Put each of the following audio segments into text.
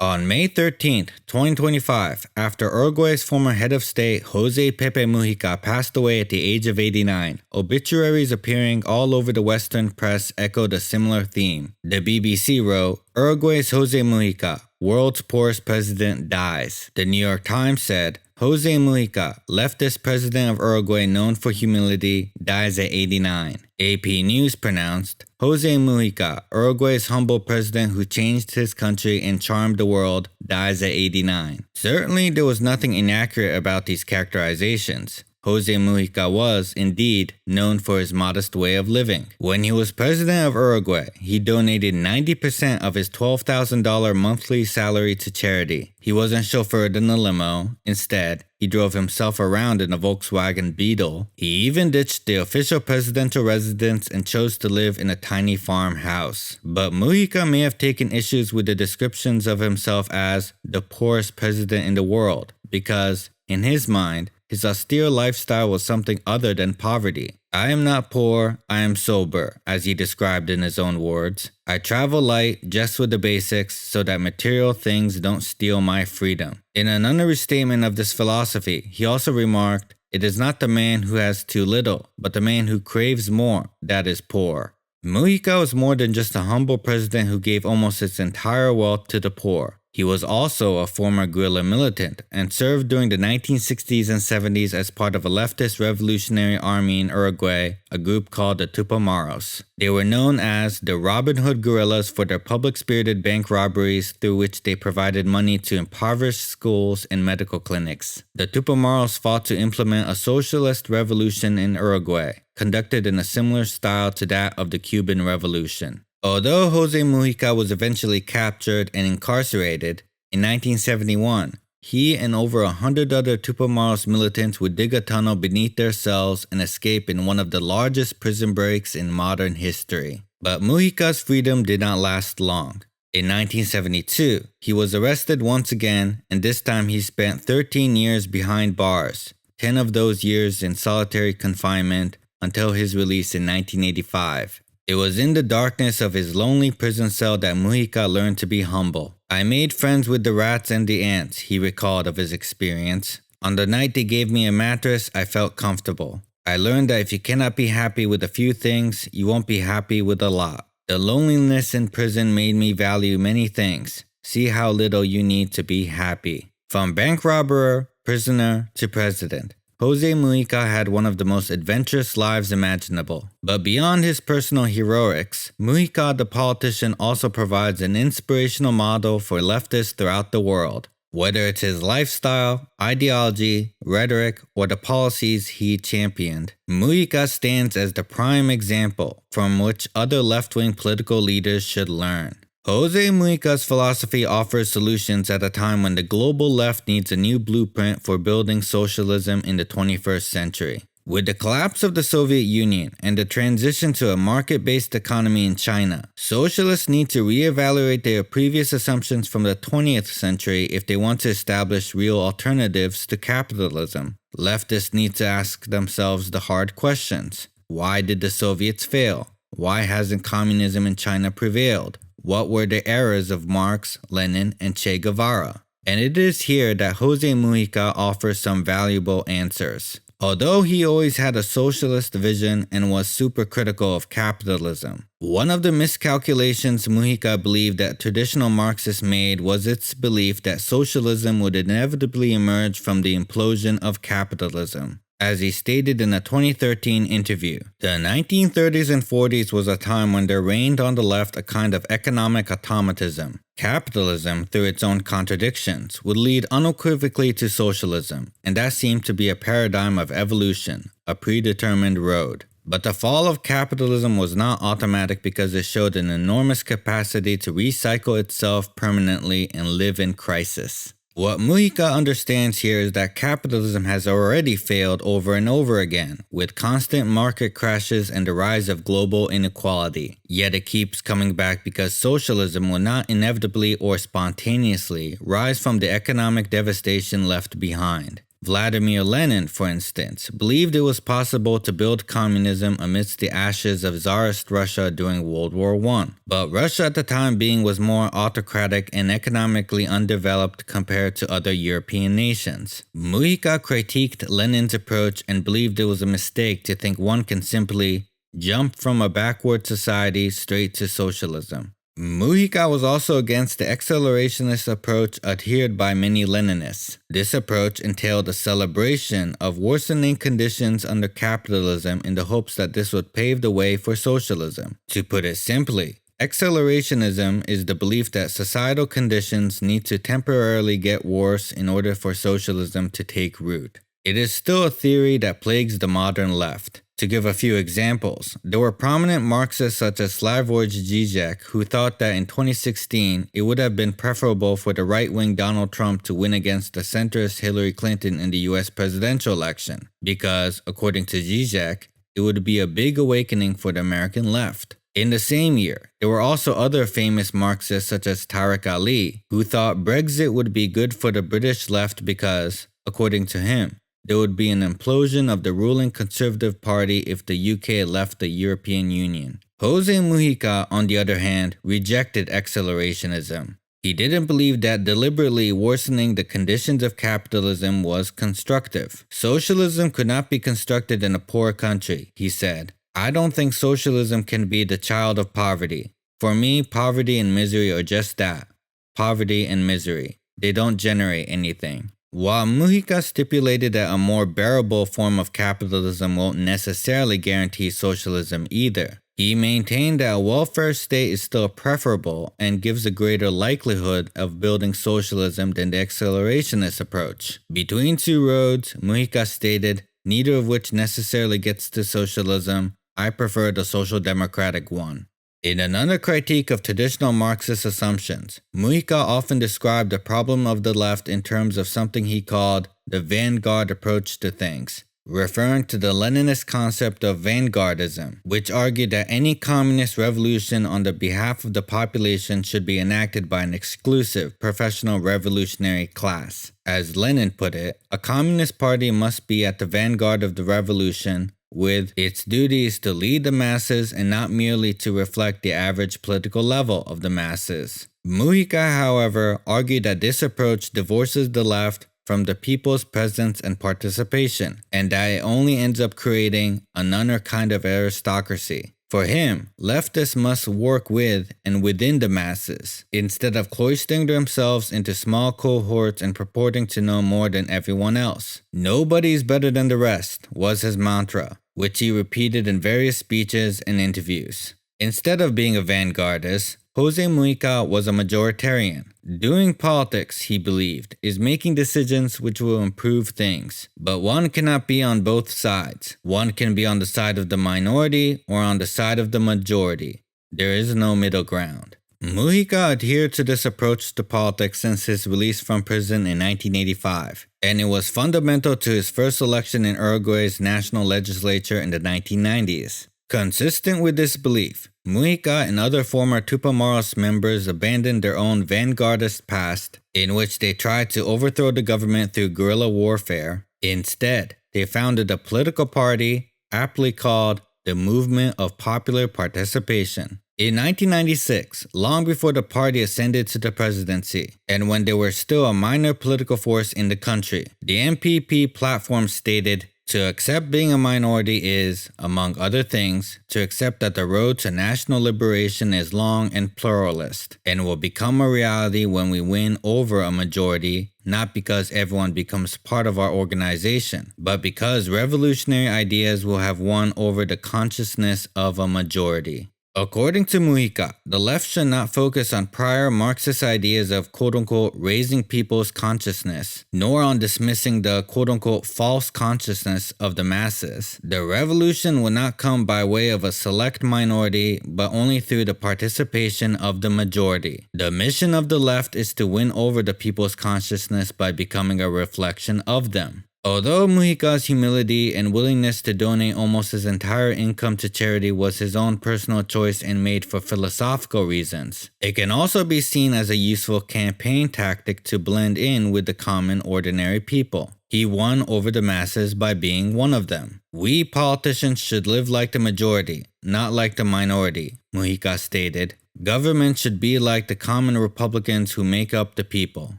On May 13, 2025, after Uruguay's former head of state Jose Pepe Mujica passed away at the age of 89, obituaries appearing all over the Western press echoed a similar theme. The BBC wrote, "Uruguay's Jose Mujica, world's poorest president, dies." The New York Times said, "Jose Mujica, leftist president of Uruguay known for humility, dies at 89. AP News pronounced, "Jose Mujica, Uruguay's humble president who changed his country and charmed the world, dies at 89. Certainly there was nothing inaccurate about these characterizations. Jose Mujica was, indeed, known for his modest way of living. When he was president of Uruguay, he donated 90% of his $12,000 monthly salary to charity. He wasn't chauffeured in a limo. Instead, he drove himself around in a Volkswagen Beetle. He even ditched the official presidential residence and chose to live in a tiny farmhouse." But Mujica may have taken issues with the descriptions of himself as the poorest president in the world, because, in his mind, his austere lifestyle was something other than poverty. "I am not poor, I am sober," as he described in his own words. "I travel light, just with the basics, so that material things don't steal my freedom." In an understatement of this philosophy, he also remarked, "It is not the man who has too little, but the man who craves more, that is poor." Mujica was more than just a humble president who gave almost his entire wealth to the poor. He was also a former guerrilla militant and served during the 1960s and 70s as part of a leftist revolutionary army in Uruguay, a group called the Tupamaros. They were known as the Robin Hood guerrillas for their public-spirited bank robberies through which they provided money to impoverished schools and medical clinics. The Tupamaros fought to implement a socialist revolution in Uruguay, conducted in a similar style to that of the Cuban Revolution. Although Jose Mujica was eventually captured and incarcerated, in 1971, he and over 100 other Tupamaros militants would dig a tunnel beneath their cells and escape in one of the largest prison breaks in modern history. But Mujica's freedom did not last long. In 1972, he was arrested once again, and this time he spent 13 years behind bars, 10 of those years in solitary confinement until his release in 1985. It was in the darkness of his lonely prison cell that Mujica learned to be humble. "I made friends with the rats and the ants," he recalled of his experience. "On the night they gave me a mattress, I felt comfortable. I learned that if you cannot be happy with a few things, you won't be happy with a lot. The loneliness in prison made me value many things. See how little you need to be happy." From bank robber, prisoner, to president, Jose Mujica had one of the most adventurous lives imaginable. But beyond his personal heroics, Mujica the politician also provides an inspirational model for leftists throughout the world. Whether it's his lifestyle, ideology, rhetoric, or the policies he championed, Mujica stands as the prime example from which other left-wing political leaders should learn. Jose Mujica's philosophy offers solutions at a time when the global left needs a new blueprint for building socialism in the 21st century. With the collapse of the Soviet Union and the transition to a market-based economy in China, socialists need to reevaluate their previous assumptions from the 20th century if they want to establish real alternatives to capitalism. Leftists need to ask themselves the hard questions. Why did the Soviets fail? Why hasn't communism in China prevailed? What were the errors of Marx, Lenin, and Che Guevara? And it is here that Jose Mujica offers some valuable answers. Although he always had a socialist vision and was super critical of capitalism, one of the miscalculations Mujica believed that traditional Marxists made was its belief that socialism would inevitably emerge from the implosion of capitalism. As he stated in a 2013 interview, the 1930s and 40s was a time when there reigned on the left a kind of economic automatism. Capitalism, through its own contradictions, would lead unequivocally to socialism, and that seemed to be a paradigm of evolution, a predetermined road. But the fall of capitalism was not automatic because it showed an enormous capacity to recycle itself permanently and live in crisis. What Mujica understands here is that capitalism has already failed over and over again, with constant market crashes and the rise of global inequality. Yet it keeps coming back because socialism will not inevitably or spontaneously rise from the economic devastation left behind. Vladimir Lenin, for instance, believed it was possible to build communism amidst the ashes of Tsarist Russia during World War I. But Russia at the time being was more autocratic and economically undeveloped compared to other European nations. Mujica critiqued Lenin's approach and believed it was a mistake to think one can simply jump from a backward society straight to socialism. Mujica was also against the accelerationist approach adhered by many Leninists. This approach entailed a celebration of worsening conditions under capitalism in the hopes that this would pave the way for socialism. To put it simply, accelerationism is the belief that societal conditions need to temporarily get worse in order for socialism to take root. It is still a theory that plagues the modern left. To give a few examples, there were prominent Marxists such as Slavoj Žižek who thought that in 2016 it would have been preferable for the right-wing Donald Trump to win against the centrist Hillary Clinton in the US presidential election, because, according to Žižek, it would be a big awakening for the American left. In the same year, there were also other famous Marxists such as Tariq Ali, who thought Brexit would be good for the British left because, according to him, there would be an implosion of the ruling Conservative Party if the UK left the European Union. Jose Mujica, on the other hand, rejected accelerationism. He didn't believe that deliberately worsening the conditions of capitalism was constructive. Socialism could not be constructed in a poor country, he said. I don't think socialism can be the child of poverty. For me, poverty and misery are just that. Poverty and misery. They don't generate anything. While Mujica stipulated that a more bearable form of capitalism won't necessarily guarantee socialism either, he maintained that a welfare state is still preferable and gives a greater likelihood of building socialism than the accelerationist approach. Between two roads, Mujica stated, neither of which necessarily gets to socialism. I prefer the social democratic one. In another critique of traditional Marxist assumptions, Mujica often described the problem of the left in terms of something he called the vanguard approach to things, referring to the Leninist concept of vanguardism, which argued that any communist revolution on the behalf of the population should be enacted by an exclusive professional revolutionary class. As Lenin put it, a communist party must be at the vanguard of the revolution, with its duties to lead the masses and not merely to reflect the average political level of the masses. Mujica, however, argued that this approach divorces the left from the people's presence and participation, and that it only ends up creating another kind of aristocracy. For him, leftists must work with and within the masses, instead of cloistering themselves into small cohorts and purporting to know more than everyone else. Nobody's better than the rest was his mantra, which he repeated in various speeches and interviews. Instead of being a vanguardist, Jose Mujica was a majoritarian. Doing politics, he believed, is making decisions which will improve things. But one cannot be on both sides. One can be on the side of the minority or on the side of the majority. There is no middle ground. Mujica adhered to this approach to politics since his release from prison in 1985, and it was fundamental to his first election in Uruguay's national legislature in the 1990s. Consistent with this belief, Mujica and other former Tupamaros members abandoned their own vanguardist past, in which they tried to overthrow the government through guerrilla warfare. Instead, they founded a political party, aptly called the Movement of Popular Participation. In 1996, long before the party ascended to the presidency, and when they were still a minor political force in the country, the MPP platform stated, to accept being a minority is, among other things, to accept that the road to national liberation is long and pluralist, and will become a reality when we win over a majority, not because everyone becomes part of our organization, but because revolutionary ideas will have won over the consciousness of a majority. According to Mujica, the left should not focus on prior Marxist ideas of quote-unquote raising people's consciousness, nor on dismissing the quote-unquote false consciousness of the masses. The revolution will not come by way of a select minority, but only through the participation of the majority. The mission of the left is to win over the people's consciousness by becoming a reflection of them. Although Mujica's humility and willingness to donate almost his entire income to charity was his own personal choice and made for philosophical reasons, it can also be seen as a useful campaign tactic to blend in with the common ordinary people. He won over the masses by being one of them. We politicians should live like the majority, not like the minority, Mujica stated. Government should be like the common Republicans who make up the people.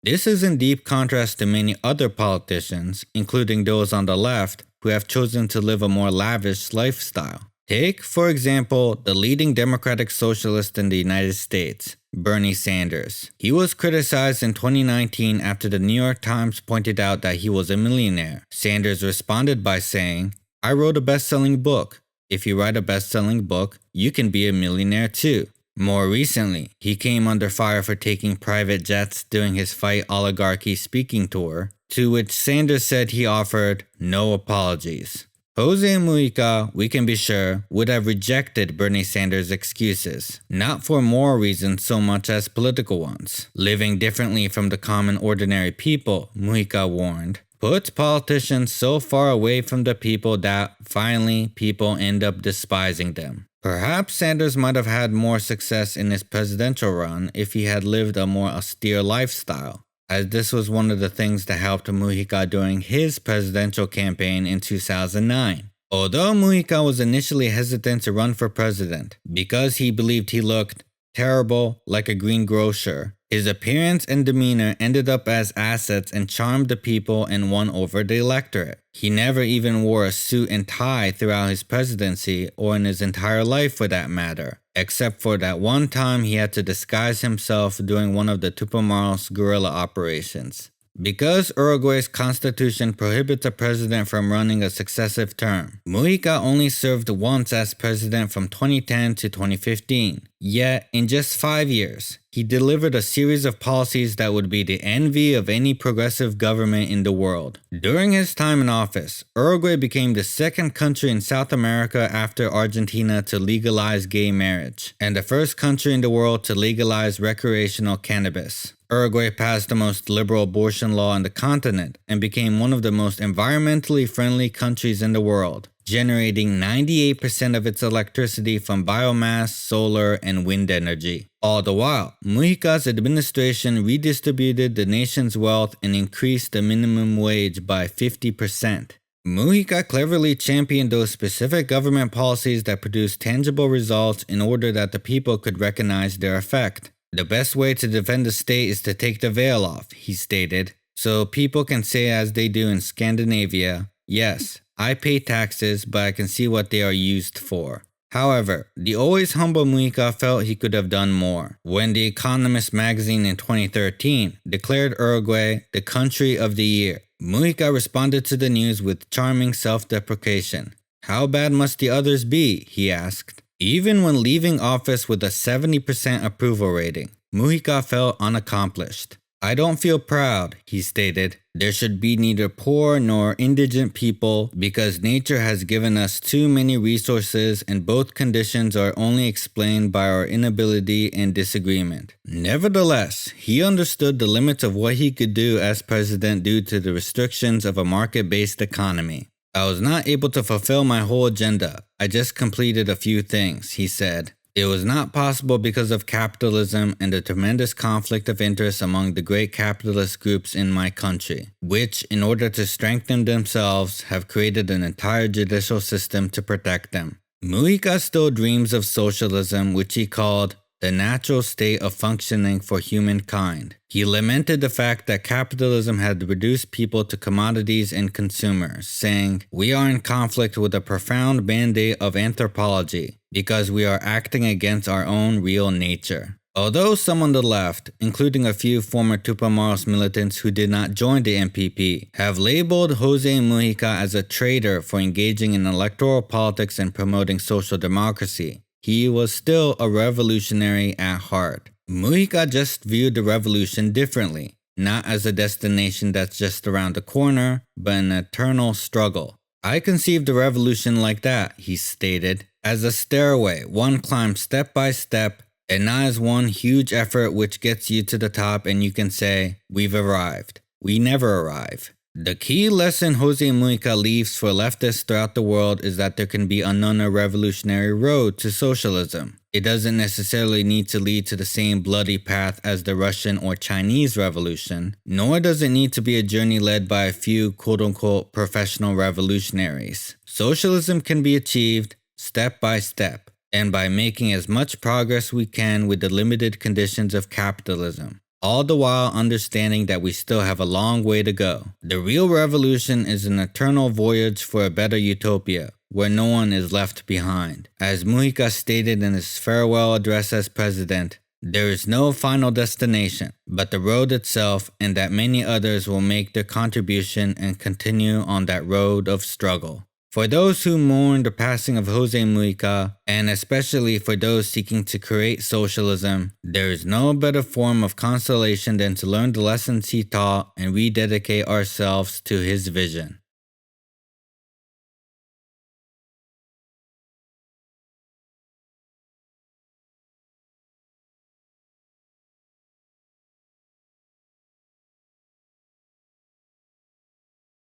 This is in deep contrast to many other politicians, including those on the left, who have chosen to live a more lavish lifestyle. Take, for example, the leading Democratic socialist in the United States, Bernie Sanders. He was criticized in 2019 after the New York Times pointed out that he was a millionaire. Sanders responded by saying, "I wrote a best-selling book. If you write a best-selling book, you can be a millionaire too." More recently, he came under fire for taking private jets during his Fight Oligarchy speaking tour, to which Sanders said he offered no apologies. Jose Mujica, we can be sure, would have rejected Bernie Sanders' excuses, not for moral reasons so much as political ones. Living differently from the common ordinary people, Mujica warned, puts politicians so far away from the people that, finally, people end up despising them. Perhaps Sanders might have had more success in his presidential run if he had lived a more austere lifestyle, as this was one of the things that helped Mujica during his presidential campaign in 2009. Although Mujica was initially hesitant to run for president because he believed he looked terrible like a greengrocer, his appearance and demeanor ended up as assets and charmed the people and won over the electorate. He never even wore a suit and tie throughout his presidency or in his entire life for that matter, except for that one time he had to disguise himself during one of the Tupamaros guerrilla operations. Because Uruguay's constitution prohibits a president from running a successive term, Mujica only served once as president from 2010 to 2015. Yet, in just 5 years, he delivered a series of policies that would be the envy of any progressive government in the world. During his time in office, Uruguay became the second country in South America after Argentina to legalize gay marriage, and the first country in the world to legalize recreational cannabis. Uruguay passed the most liberal abortion law on the continent and became one of the most environmentally friendly countries in the world, generating 98% of its electricity from biomass, solar, and wind energy. All the while, Mujica's administration redistributed the nation's wealth and increased the minimum wage by 50%. Mujica cleverly championed those specific government policies that produced tangible results in order that the people could recognize their effect. The best way to defend the state is to take the veil off, he stated, so people can say as they do in Scandinavia, yes, I pay taxes, but I can see what they are used for. However, the always humble Mujica felt he could have done more. When The Economist magazine in 2013 declared Uruguay the country of the year, Mujica responded to the news with charming self-deprecation. How bad must the others be? He asked. Even when leaving office with a 70% approval rating, Mujica felt unaccomplished. I don't feel proud, he stated. There should be neither poor nor indigent people because nature has given us too many resources and both conditions are only explained by our inability and disagreement. Nevertheless, he understood the limits of what he could do as president due to the restrictions of a market-based economy. I was not able to fulfill my whole agenda. I just completed a few things, he said. It was not possible because of capitalism and the tremendous conflict of interest among the great capitalist groups in my country, which, in order to strengthen themselves, have created an entire judicial system to protect them. Mujica still dreams of socialism, which he called the natural state of functioning for humankind. He lamented the fact that capitalism had reduced people to commodities and consumers, saying, "We are in conflict with a profound mandate of anthropology because we are acting against our own real nature." Although some on the left, including a few former Tupamaros militants who did not join the MPP, have labeled Jose Mujica as a traitor for engaging in electoral politics and promoting social democracy, he was still a revolutionary at heart. Mujica just viewed the revolution differently, not as a destination that's just around the corner, but an eternal struggle. I conceived the revolution like that, he stated, as a stairway one climbs step by step, and not as one huge effort which gets you to the top and you can say, we've arrived. We never arrive. The key lesson Jose Mujica leaves for leftists throughout the world is that there can be another revolutionary road to socialism. It doesn't necessarily need to lead to the same bloody path as the Russian or Chinese revolution, nor does it need to be a journey led by a few quote-unquote professional revolutionaries. Socialism can be achieved step by step, and by making as much progress we can with the limited conditions of capitalism, all the while understanding that we still have a long way to go. The real revolution is an eternal voyage for a better utopia, where no one is left behind. As Mujica stated in his farewell address as president, there is no final destination, but the road itself, and that many others will make their contribution and continue on that road of struggle. For those who mourn the passing of Jose Mujica, and especially for those seeking to create socialism, there is no better form of consolation than to learn the lessons he taught and rededicate ourselves to his vision.